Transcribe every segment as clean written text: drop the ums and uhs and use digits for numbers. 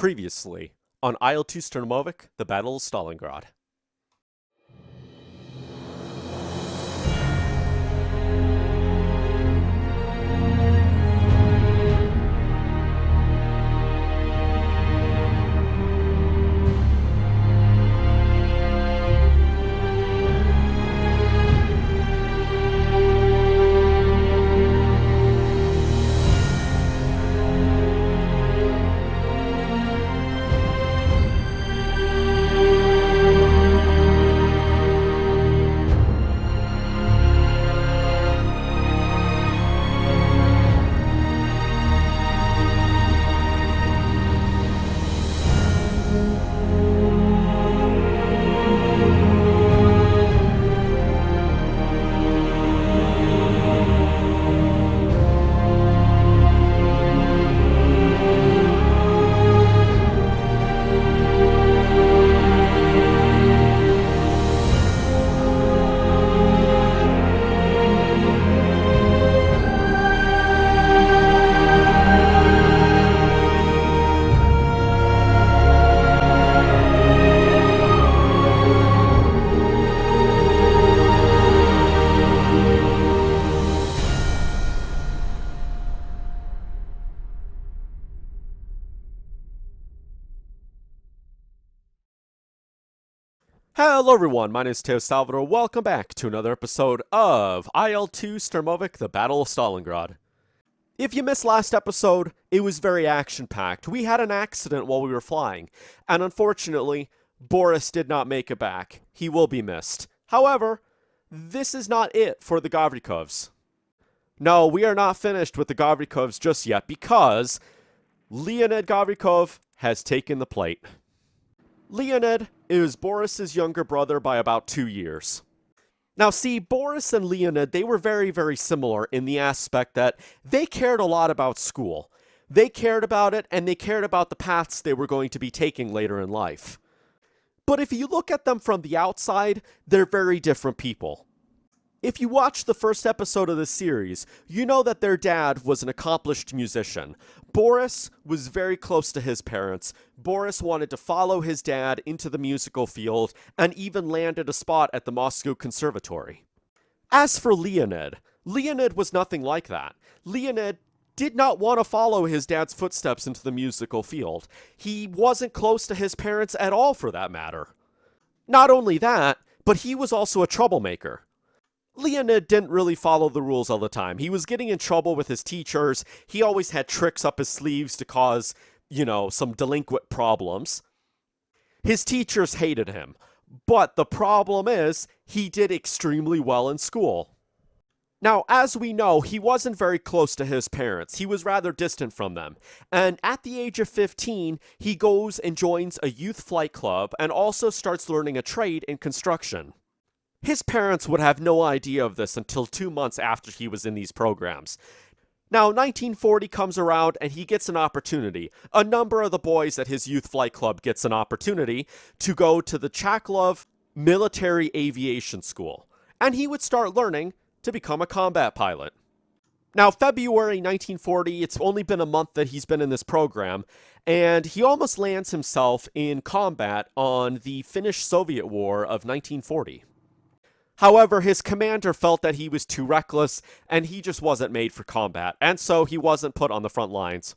Previously, on IL-2 Sturmovik, the Battle of Stalingrad. Hello everyone, my name is Teo Salvador. Welcome back to another episode of IL-2 Sturmovik, the Battle of Stalingrad. If you missed last episode, it was very action-packed. We had an accident while we were flying, and unfortunately, Boris did not make it back. He will be missed. However, this is not it for the Gavrikovs. No, we are not finished with the Gavrikovs just yet, because Leonid Gavrikov has taken the plate. Leonid is Boris's younger brother by about 2 years. Now see, Boris and Leonid, they were very, very similar in the aspect that they cared a lot about school. They cared about it, and they cared about the paths they were going to be taking later in life. But if you look at them from the outside, they're very different people. If you watch the first episode of this series, you know that their dad was an accomplished musician. Boris was very close to his parents. Boris wanted to follow his dad into the musical field and even landed a spot at the Moscow Conservatory. As for Leonid, Leonid was nothing like that. Leonid did not want to follow his dad's footsteps into the musical field. He wasn't close to his parents at all, for that matter. Not only that, but he was also a troublemaker. Leonid didn't really follow the rules all the time. He was getting in trouble with his teachers. He always had tricks up his sleeves to cause, some delinquent problems. His teachers hated him. But the problem is, he did extremely well in school. Now, as we know, he wasn't very close to his parents. He was rather distant from them. And at the age of 15, he goes and joins a youth flight club and also starts learning a trade in construction. His parents would have no idea of this until 2 months after he was in these programs. Now, 1940 comes around and he gets an opportunity. A number of the boys at his youth flight club gets an opportunity to go to the Chaklov Military Aviation School. And he would start learning to become a combat pilot. Now, February 1940, it's only been a month that he's been in this program, and he almost lands himself in combat on the Finnish-Soviet War of 1940. However, his commander felt that he was too reckless, and he just wasn't made for combat, and so he wasn't put on the front lines.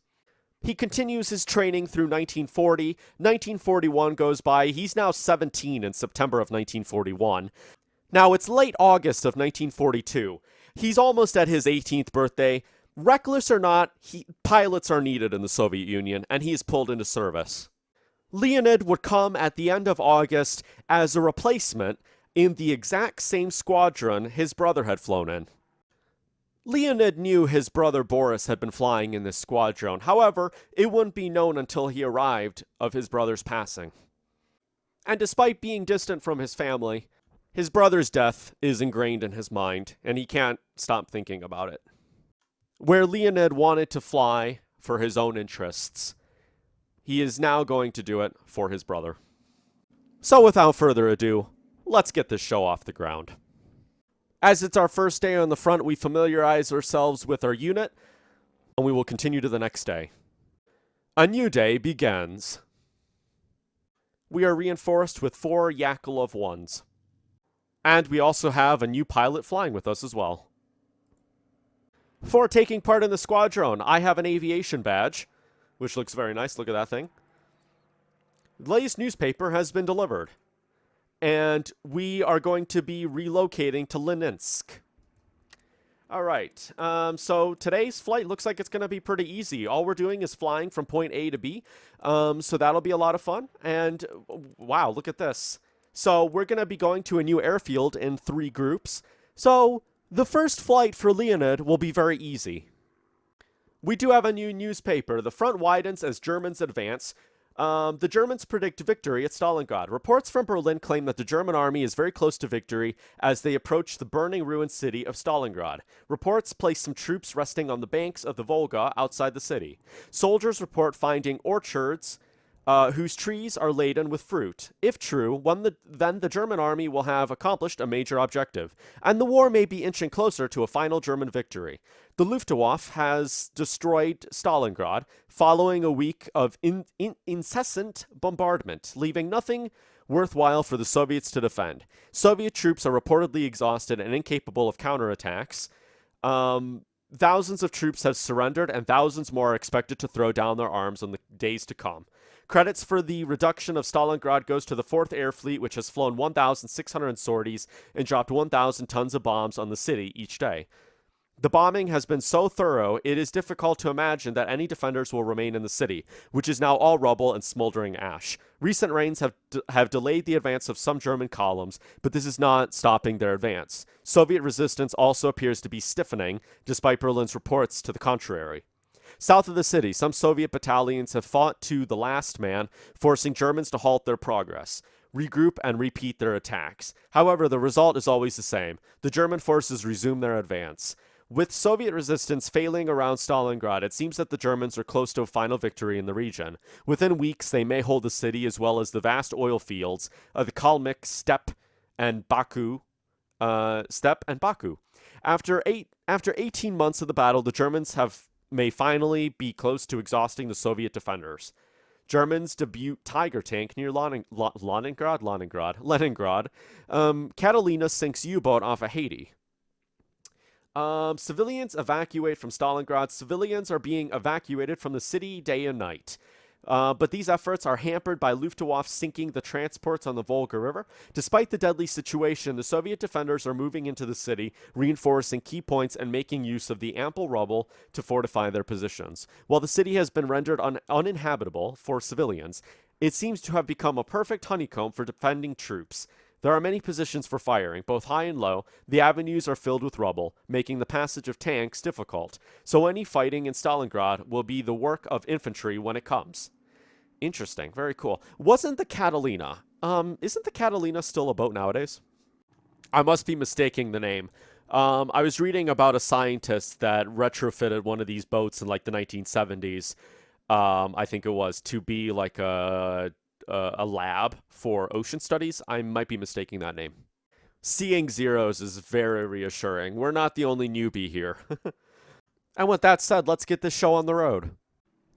He continues his training through 1940, 1941 goes by, he's now 17 in September of 1941. Now, it's late August of 1942. He's almost at his 18th birthday. Reckless or not, pilots are needed in the Soviet Union, and he is pulled into service. Leonid would come at the end of August as a replacement in the exact same squadron his brother had flown in. Leonid knew his brother Boris had been flying in this squadron. However, it wouldn't be known until he arrived of his brother's passing. And despite being distant from his family, his brother's death is ingrained in his mind, and he can't stop thinking about it. Where Leonid wanted to fly for his own interests, he is now going to do it for his brother. So without further ado, let's get this show off the ground. As it's our first day on the front, we familiarize ourselves with our unit, and we will continue to the next day. A new day begins. We are reinforced with 4 Yakolov 1s. And we also have a new pilot flying with us as well. For taking part in the squadron, I have an aviation badge, which looks very nice. Look at that thing. The latest newspaper has been delivered. And we are going to be relocating to Leninsk. Alright, so today's flight looks like it's going to be pretty easy. All we're doing is flying from point A to B, so that'll be a lot of fun. And, wow, look at this. So we're going to be going to a new airfield in 3 groups. So the first flight for Leonid will be very easy. We do have a new newspaper. The front widens as Germans advance. The Germans predict victory at Stalingrad. Reports from Berlin claim that the German army is very close to victory as they approach the burning ruined city of Stalingrad. Reports place some troops resting on the banks of the Volga outside the city. Soldiers report finding orchards whose trees are laden with fruit. If true, then the German army will have accomplished a major objective, and the war may be inching closer to a final German victory. The Luftwaffe has destroyed Stalingrad following a week of incessant bombardment, leaving nothing worthwhile for the Soviets to defend. Soviet troops are reportedly exhausted and incapable of counterattacks. Thousands of troops have surrendered, and thousands more are expected to throw down their arms in the days to come. Credits for the reduction of Stalingrad goes to the 4th Air Fleet, which has flown 1,600 sorties and dropped 1,000 tons of bombs on the city each day. The bombing has been so thorough, it is difficult to imagine that any defenders will remain in the city, which is now all rubble and smoldering ash. Recent rains have delayed the advance of some German columns, but this is not stopping their advance. Soviet resistance also appears to be stiffening, despite Berlin's reports to the contrary. South of the city, some Soviet battalions have fought to the last man, forcing Germans to halt their progress, regroup, and repeat their attacks. However, the result is always the same. The German forces resume their advance. With Soviet resistance failing around Stalingrad, it seems that the Germans are close to a final victory in the region. Within weeks, they may hold the city as well as the vast oil fields of the Kalmyk steppe and Baku. After 18 months of the battle, the Germans may finally be close to exhausting the Soviet defenders. Germans debut Tiger tank near Leningrad. Catalina sinks U-boat off of Haiti. Civilians evacuate from Stalingrad. Civilians are being evacuated from the city day and night. But these efforts are hampered by Luftwaffe sinking the transports on the Volga River. Despite the deadly situation, the Soviet defenders are moving into the city, reinforcing key points and making use of the ample rubble to fortify their positions. While the city has been rendered uninhabitable for civilians, it seems to have become a perfect honeycomb for defending troops. There are many positions for firing, both high and low. The avenues are filled with rubble, making the passage of tanks difficult. So any fighting in Stalingrad will be the work of infantry when it comes. Interesting. Very cool. Wasn't the Catalina? Isn't the Catalina still a boat nowadays? I must be mistaking the name. I was reading about a scientist that retrofitted one of these boats in like the 1970s. I think it was to be like a lab for ocean studies. I might be mistaking that name. Seeing zeros is very reassuring. We're not the only newbie here. And with that said, let's get this show on the road.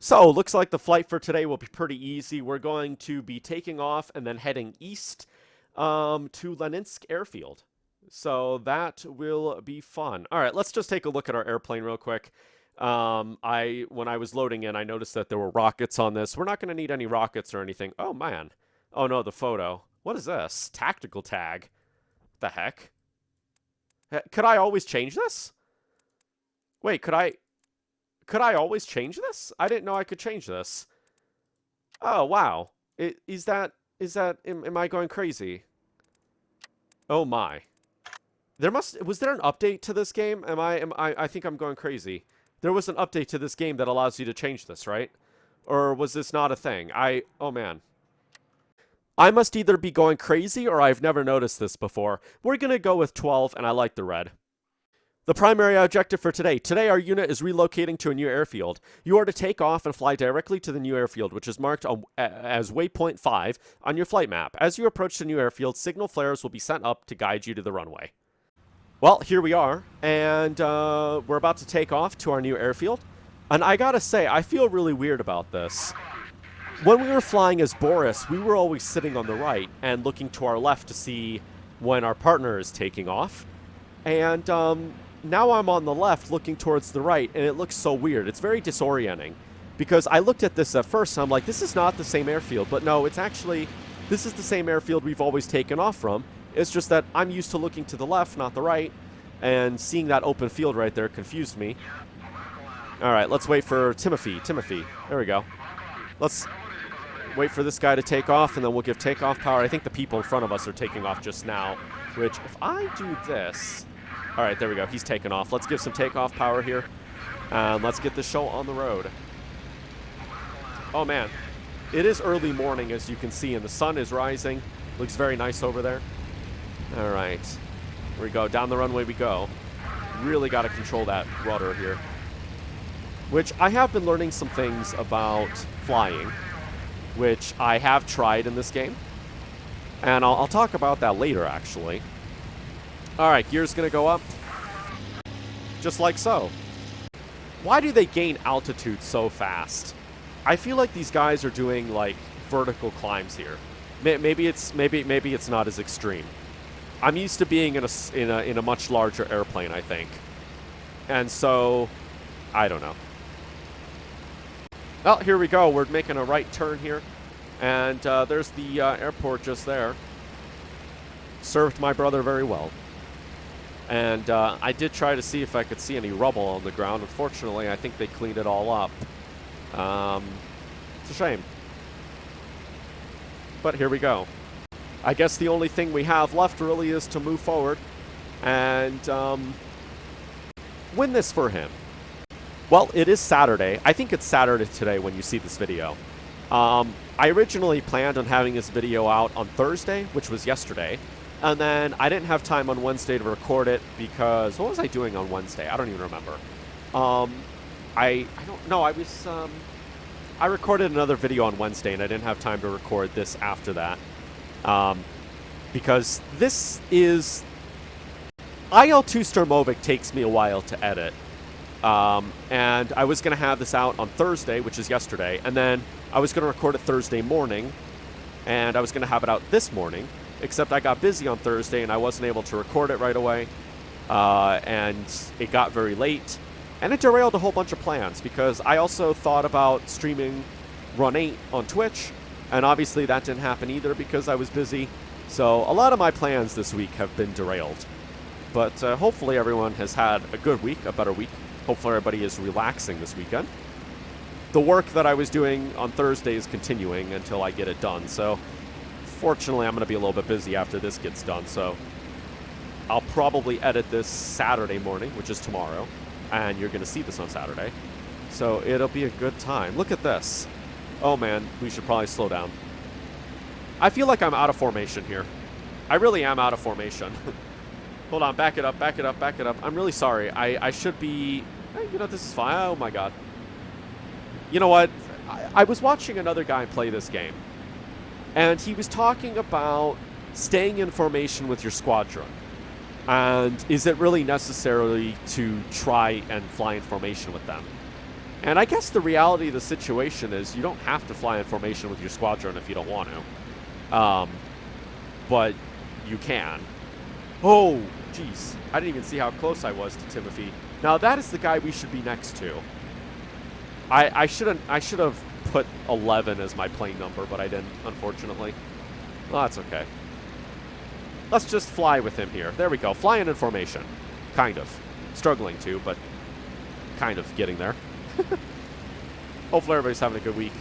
So, looks like the flight for today will be pretty easy. We're going to be taking off and then heading east to Leninsk Airfield. So that will be fun. All right, let's just take a look at our airplane real quick. When I was loading in, I noticed that there were rockets on this. We're not going to need any rockets or anything. Oh, man. Oh, no, the photo. What is this? Tactical tag. What the heck? Could I always change this? Wait, could I always change this? I didn't know I could change this. Oh, wow. Am I going crazy? Oh, my. Was there an update to this game? I think I'm going crazy. There was an update to this game that allows you to change this, right? Or was this not a thing? Oh man. I must either be going crazy or I've never noticed this before. We're going to go with 12 and I like the red. The primary objective for today. Today our unit is relocating to a new airfield. You are to take off and fly directly to the new airfield, which is marked as waypoint 5 on your flight map. As you approach the new airfield, signal flares will be sent up to guide you to the runway. Well, here we are, and we're about to take off to our new airfield. And I gotta say, I feel really weird about this. When we were flying as Boris, we were always sitting on the right and looking to our left to see when our partner is taking off. And now I'm on the left looking towards the right, and it looks so weird. It's very disorienting. Because I looked at this at first, and I'm like, this is not the same airfield. But no, it's actually, this is the same airfield we've always taken off from. It's just that I'm used to looking to the left, not the right. And seeing that open field right there confused me. All right, let's wait for Timothy. There we go. Let's wait for this guy to take off, and then we'll give takeoff power. I think the people in front of us are taking off just now, which if I do this... All right, there we go. He's taking off. Let's give some takeoff power here, and let's get this show on the road. Oh, man. It is early morning, as you can see, and the sun is rising. Looks very nice over there. All right. Here we go. Down the runway we go. Really got to control that rudder here. Which I have been learning some things about flying, which I have tried in this game. And I'll talk about that later, actually. All right, gear's going to go up. Just like so. Why do they gain altitude so fast? I feel like these guys are doing, like, vertical climbs here. Maybe it's not as extreme. I'm used to being in a much larger airplane, I think. And so, I don't know. Oh, here we go. We're making a right turn here. And there's the airport just there. Served my brother very well. And I did try to see if I could see any rubble on the ground. Unfortunately, I think they cleaned it all up. It's a shame. But here we go. I guess the only thing we have left really is to move forward and win this for him. Well, it is Saturday. I think it's Saturday today when you see this video. I originally planned on having this video out on Thursday, which was yesterday. And then I didn't have time on Wednesday to record it because... What was I doing on Wednesday? I don't even remember. I don't know. I recorded another video on Wednesday, and I didn't have time to record this after that. Because this is... IL-2 Sturmovik takes me a while to edit. And I was going to have this out on Thursday, which is yesterday, and then I was going to record it Thursday morning, and I was going to have it out this morning, except I got busy on Thursday, and I wasn't able to record it right away, and it got very late, and it derailed a whole bunch of plans, because I also thought about streaming Run 8 on Twitch, and obviously that didn't happen either because I was busy, so a lot of my plans this week have been derailed. But hopefully everyone has had a good week, a better week. Hopefully everybody is relaxing this weekend. The work that I was doing on Thursday is continuing until I get it done. So fortunately, I'm going to be a little bit busy after this gets done. So I'll probably edit this Saturday morning, which is tomorrow. And you're going to see this on Saturday. So it'll be a good time. Look at this. Oh, man, we should probably slow down. I feel like I'm out of formation here. I really am out of formation. Hold on, back it up. I'm really sorry. I should be... You know, this is fine. Oh, my God. You know what? I was watching another guy play this game. And he was talking about staying in formation with your squadron. And is it really necessary to try and fly in formation with them? And I guess the reality of the situation is you don't have to fly in formation with your squadron if you don't want to. But you can. Oh, jeez. I didn't even see how close I was to Timothy. Now, that is the guy we should be next to. I should have put 11 as my plane number, but I didn't, unfortunately. Well, that's okay. Let's just fly with him here. There we go. Flying in formation. Kind of. Struggling to, but kind of getting there. Hopefully everybody's having a good week.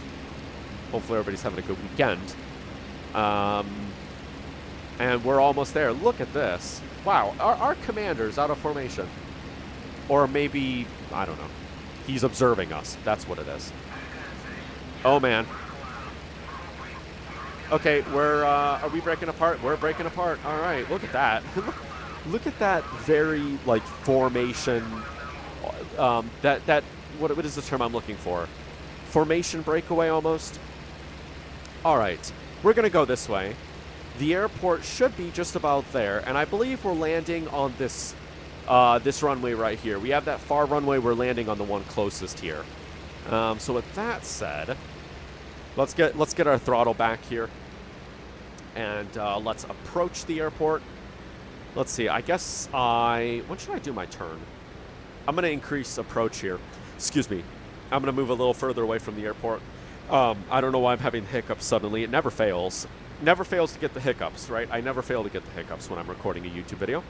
Hopefully everybody's having a good weekend. And we're almost there. Look at this. Wow, our commander's out of formation. Or maybe, I don't know. He's observing us. That's what it is. Oh, man. Okay, are we breaking apart? We're breaking apart. All right, look at that. Look at that very, like, formation. What is the term I'm looking for? Formation breakaway, almost. All right, we're going to go this way. The airport should be just about there, and I believe we're landing on this this runway right here. We have that far runway. We're landing on the one closest here. So with that said, let's get our throttle back here, and let's approach the airport. Let's see. I guess when should I do my turn? I'm gonna increase approach here. Excuse me. I'm gonna move a little further away from the airport. I don't know why I'm having hiccups suddenly. It never fails. Never fails to get the hiccups, right? I never fail to get the hiccups when I'm recording a YouTube video.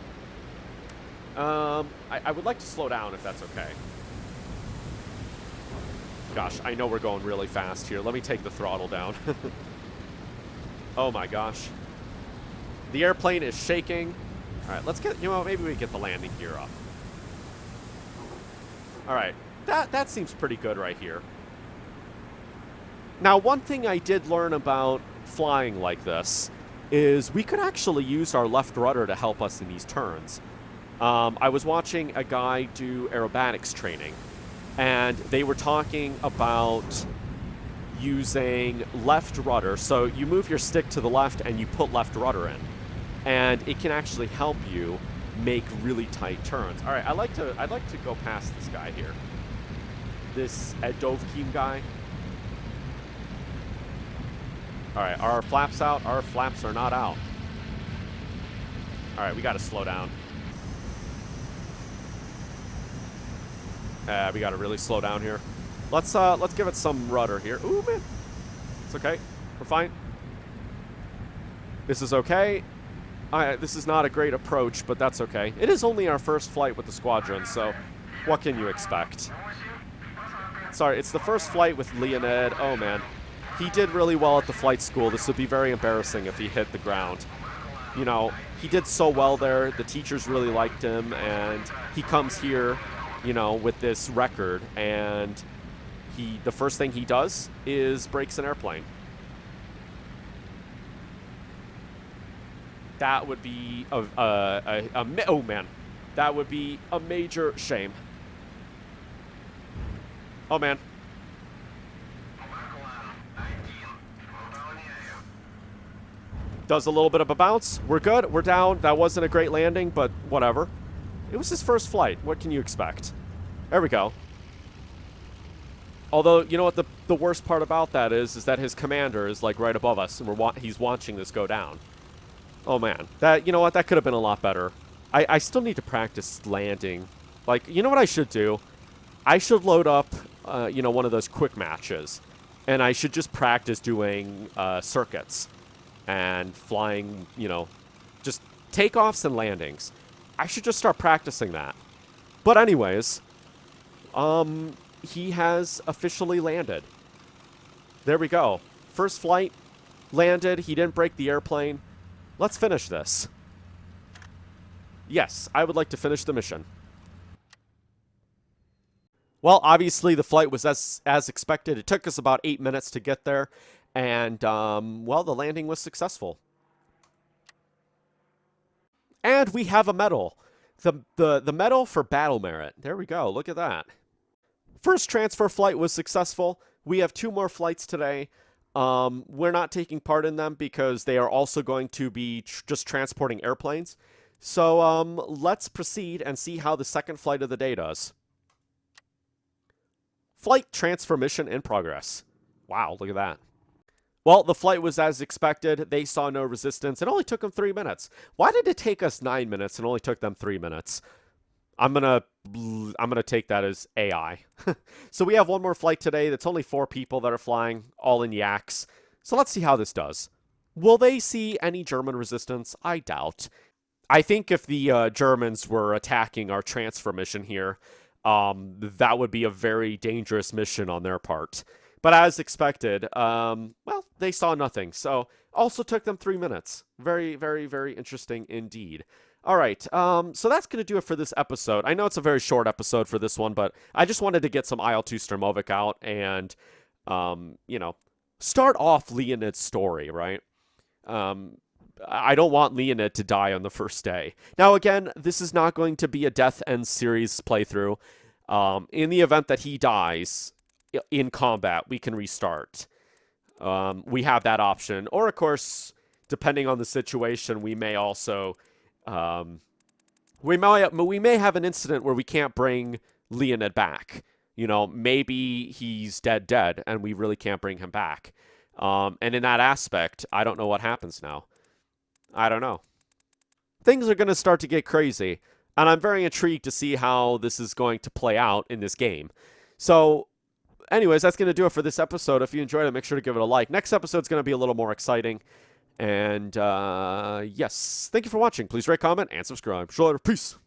I would like to slow down if that's okay. Gosh, I know we're going really fast here. Let me take the throttle down. Oh my gosh. The airplane is shaking. All right, let's get, maybe we get the landing gear up. All right, that seems pretty good right here. Now, one thing I did learn about flying like this is we could actually use our left rudder to help us in these turns. I was watching a guy do aerobatics training, and they were talking about using left rudder. So you move your stick to the left and you put left rudder in, and it can actually help you make really tight turns. All right, I'd like to go past this guy here, this Dovkeem guy. All right, are our flaps out? Our flaps are not out. All right, we got to slow down. We got to really slow down here. Let's give it some rudder here. Ooh, man. It's okay. We're fine. This is okay. This is not a great approach, but that's okay. It is only our first flight with the squadron, so what can you expect? Sorry, it's the first flight with Leonid. Oh, man. He did really well at the flight school. This would be very embarrassing if he hit the ground. You know, he did so well there. The teachers really liked him, and he comes here, you know, with this record, and the first thing he does is breaks an airplane. That would be oh man, that would be a major shame. Oh man. Does a little bit of a bounce. We're good. We're down. That wasn't a great landing, but whatever. It was his first flight. What can you expect? There we go. Although, you know what the worst part about that is that his commander is like right above us, and he's watching this go down. Oh man, you know what? That could have been a lot better. I still need to practice landing. Like, you know what I should do? I should load up, you know, one of those quick matches, and I should just practice doing circuits and flying, you know, just takeoffs and landings. I should just start practicing that. But anyways, he has officially landed. There we go. First flight, landed. He didn't break the airplane. Let's finish this. Yes, I would like to finish the mission. Well, obviously the flight was as expected. It took us about 8 minutes to get there, and well, the landing was successful. And we have a medal. The medal for battle merit. There we go. Look at that. First transfer flight was successful. We have 2 more flights today. We're not taking part in them because they are also going to be just transporting airplanes. So let's proceed and see how the second flight of the day does. Flight transfer mission in progress. Wow, look at that. Well, the flight was as expected. They saw no resistance. It only took them 3 minutes. Why did it take us 9 minutes and only took them 3 minutes? I'm gonna take that as AI. So we have 1 more flight today. That's only 4 people that are flying, all in yaks. So let's see how this does. Will they see any German resistance? I doubt. I think if the Germans were attacking our transfer mission here, that would be a very dangerous mission on their part. But as expected, well, they saw nothing. So also took them 3 minutes. Very, very, very interesting indeed. All right, so that's going to do it for this episode. I know it's a very short episode for this one, but I just wanted to get some IL-2 Sturmovik out and, you know, start off Leonid's story, right? I don't want Leonid to die on the first day. Now, again, this is not going to be a Death End series playthrough. In the event that he dies in combat, we can restart. We have that option. Or, of course, depending on the situation, we may also we may have an incident where we can't bring Leonid back. You know, maybe he's dead, and we really can't bring him back. And in that aspect, I don't know what happens now. I don't know. Things are going to start to get crazy, and I'm very intrigued to see how this is going to play out in this game. So, anyways, that's going to do it for this episode. If you enjoyed it, make sure to give it a like. Next episode's going to be a little more exciting. And, yes, thank you for watching. Please rate, comment, and subscribe. See you later. Peace.